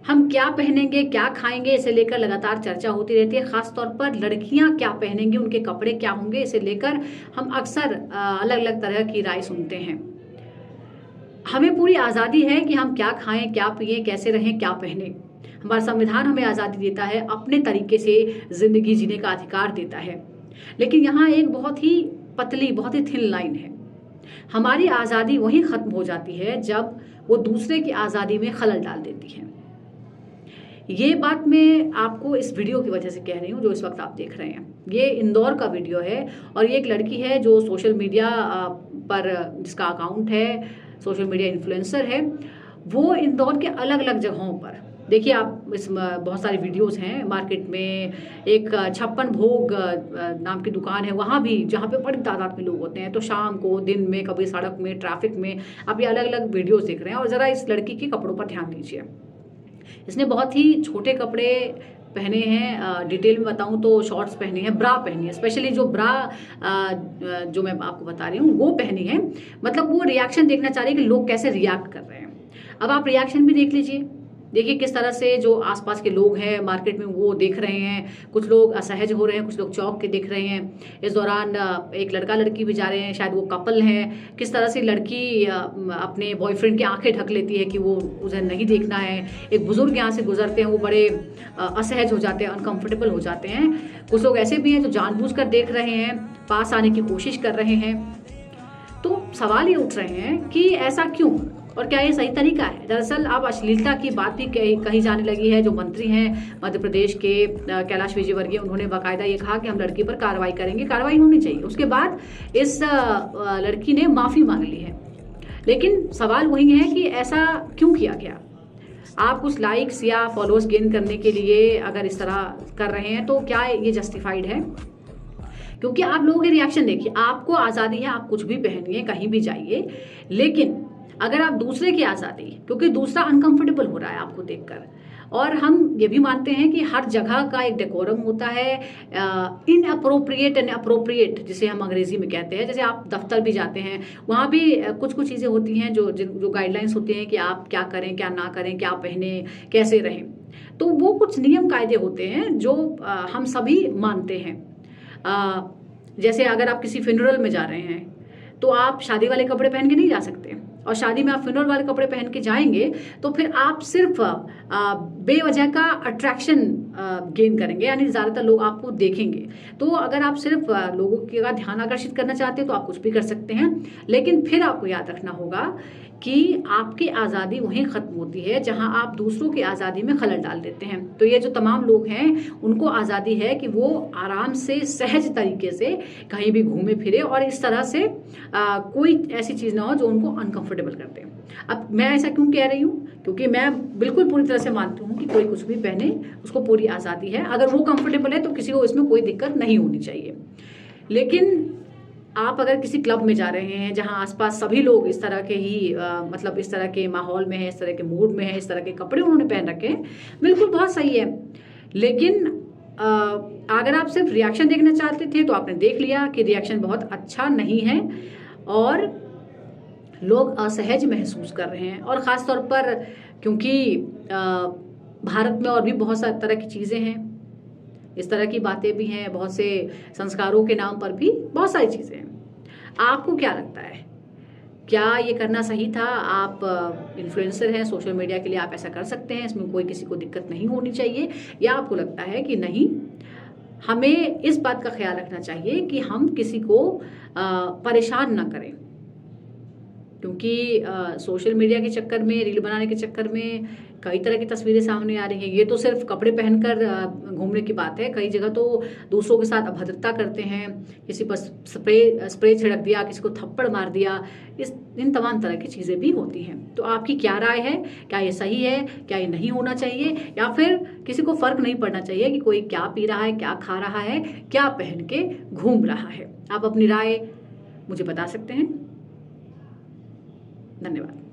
हम क्या पहनेंगे, क्या खाएंगे, इसे लेकर लगातार चर्चा होती रहती है। खास तौर पर लड़कियां क्या पहनेंगी, उनके कपड़े क्या होंगे, इसे लेकर हम अक्सर अलग अलग तरह की राय सुनते हैं। हमें पूरी आज़ादी है कि हम क्या खाएं, क्या पिएं, कैसे रहें, क्या पहने। हमारा संविधान हमें आज़ादी देता है, अपने तरीके से ज़िंदगी जीने का अधिकार देता है। लेकिन यहाँ एक बहुत ही पतली, बहुत ही थिन लाइन है। हमारी आज़ादी वहीं ख़त्म हो जाती है जब वो दूसरे की आज़ादी में खलल डाल देती है। ये बात मैं आपको इस वीडियो की वजह से कह रही हूँ जो इस वक्त आप देख रहे हैं। ये इंदौर का वीडियो है और ये एक लड़की है जो सोशल मीडिया पर जिसका अकाउंट है, सोशल मीडिया इन्फ्लुएंसर है। वो इंदौर के अलग अलग जगहों पर देखिए, आप इस बहुत सारे वीडियोस हैं। मार्केट में एक 56 भोग नाम की दुकान है, वहाँ भी जहाँ पे बड़ी तादाद में लोग होते हैं, तो शाम को, दिन में, कभी सड़क में, ट्रैफिक में आप ये अलग अलग वीडियोस देख रहे हैं। और ज़रा इस लड़की के कपड़ों पर ध्यान दीजिए। इसने बहुत ही छोटे कपड़े पहने हैं। डिटेल में बताऊं तो शॉर्ट्स पहनी है, ब्रा पहनी है। स्पेशली जो ब्रा जो मैं आपको बता रही हूँ वो पहनी है। मतलब वो रिएक्शन देखना चाह रही है कि लोग कैसे रिएक्ट कर रहे हैं। अब आप रिएक्शन भी देख लीजिए। देखिए किस तरह से जो आसपास के लोग हैं मार्केट में वो देख रहे हैं। कुछ लोग असहज हो रहे हैं, कुछ लोग चौंक के देख रहे हैं। इस दौरान एक लड़का लड़की भी जा रहे हैं, शायद वो कपल हैं। किस तरह से लड़की अपने बॉयफ्रेंड की आंखें ढक लेती है कि वो उसे नहीं देखना है। एक बुजुर्ग यहाँ से गुजरते हैं, वो बड़े असहज हो जाते हैं, अनकंफर्टेबल हो जाते हैं। कुछ लोग ऐसे भी हैं जो जानबूझकर देख रहे हैं, पास आने की कोशिश कर रहे हैं। तो सवाल ये उठ रहे हैं कि ऐसा क्यों और क्या ये सही तरीका है। दरअसल अब अश्लीलता की बात भी कही जाने लगी है। जो मंत्री हैं मध्य प्रदेश के कैलाश विजयवर्गीय, उन्होंने बाकायदा ये कहा कि हम लड़की पर कार्रवाई करेंगे, कार्रवाई होनी चाहिए। उसके बाद इस लड़की ने माफ़ी मांग ली है। लेकिन सवाल वही है कि ऐसा क्यों किया गया। आप कुछ लाइक्स या फॉलोअर्स गेन करने के लिए अगर इस तरह कर रहे हैं तो क्या ये जस्टिफाइड है? क्योंकि आप लोगों के रिएक्शन देखिए। आपको आज़ादी है, आप कुछ भी पहनिए, कहीं भी जाइए। लेकिन अगर आप दूसरे की आज़ादी, क्योंकि दूसरा अनकंफर्टेबल हो रहा है आपको देखकर, और हम ये भी मानते हैं कि हर जगह का एक डेकोरम होता है, इनअप्रोप्रिएट एंड अप्रोप्रिएट जिसे हम अंग्रेजी में कहते हैं। जैसे आप दफ्तर भी जाते हैं, वहाँ भी कुछ कुछ चीज़ें होती हैं जो गाइडलाइंस होती हैं कि आप क्या करें, क्या ना करें, क्या पहने, कैसे रहें। तो वो कुछ नियम कायदे होते हैं जो हम सभी मानते हैं। जैसे अगर आप किसी फ्यूनरल में जा रहे हैं तो आप शादी वाले कपड़े पहन के नहीं जा सकते, और शादी में आप फ्यूनरल वाले कपड़े पहन के जाएंगे तो फिर आप सिर्फ बेवजह का अट्रैक्शन गेन करेंगे, यानी ज़्यादातर लोग आपको देखेंगे। तो अगर आप सिर्फ लोगों का ध्यान आकर्षित करना चाहते हैं तो आप कुछ भी कर सकते हैं। लेकिन फिर आपको याद रखना होगा कि आपकी आज़ादी वहीं ख़त्म होती है जहां आप दूसरों की आज़ादी में खलल डाल देते हैं। तो ये जो तमाम लोग हैं उनको आज़ादी है कि वो आराम से, सहज तरीके से कहीं भी घूमे फिरे, और इस तरह से कोई ऐसी चीज़ ना हो जो उनको अनकंफर्टेबल कर दे। अब मैं ऐसा क्यों कह रही हूँ? क्योंकि मैं बिल्कुल पूरी तरह से मानती हूँ कि कोई कुछ भी पहने, उसको पूरी आज़ादी है। अगर वो कंफर्टेबल है तो किसी को इसमें कोई दिक्कत नहीं होनी चाहिए। लेकिन आप अगर किसी क्लब में जा रहे हैं जहां आसपास सभी लोग इस तरह के ही मतलब इस तरह के माहौल में है, इस तरह के मूड में है, इस तरह के कपड़े उन्होंने पहन रखे हैं, बिल्कुल बहुत सही है। लेकिन अगर आप सिर्फ रिएक्शन देखना चाहते थे तो आपने देख लिया कि रिएक्शन बहुत अच्छा नहीं है और लोग असहज महसूस कर रहे हैं। और ख़ास तौर पर क्योंकि भारत में और भी बहुत सारी तरह की चीज़ें हैं, इस तरह की बातें भी हैं, बहुत से संस्कारों के नाम पर भी बहुत सारी चीज़ें हैं। आपको क्या लगता है, क्या ये करना सही था? आप इन्फ्लुएंसर हैं, सोशल मीडिया के लिए आप ऐसा कर सकते हैं, इसमें कोई किसी को दिक्कत नहीं होनी चाहिए? या आपको लगता है कि नहीं, हमें इस बात का ख्याल रखना चाहिए कि हम किसी को परेशान ना करें? क्योंकि सोशल मीडिया के चक्कर में, रील बनाने के चक्कर में कई तरह की तस्वीरें सामने आ रही हैं। ये तो सिर्फ कपड़े पहनकर घूमने की बात है, कई जगह तो दूसरों के साथ अभद्रता करते हैं, किसी पर स्प्रे छिड़क दिया, किसी को थप्पड़ मार दिया, इन तमाम तरह की चीज़ें भी होती हैं। तो आपकी क्या राय है? क्या ये सही है? क्या ये नहीं होना चाहिए? या फिर किसी को फ़र्क नहीं पड़ना चाहिए कि कोई क्या पी रहा है, क्या खा रहा है, क्या पहन के घूम रहा है? आप अपनी राय मुझे बता सकते हैं। धन्यवाद।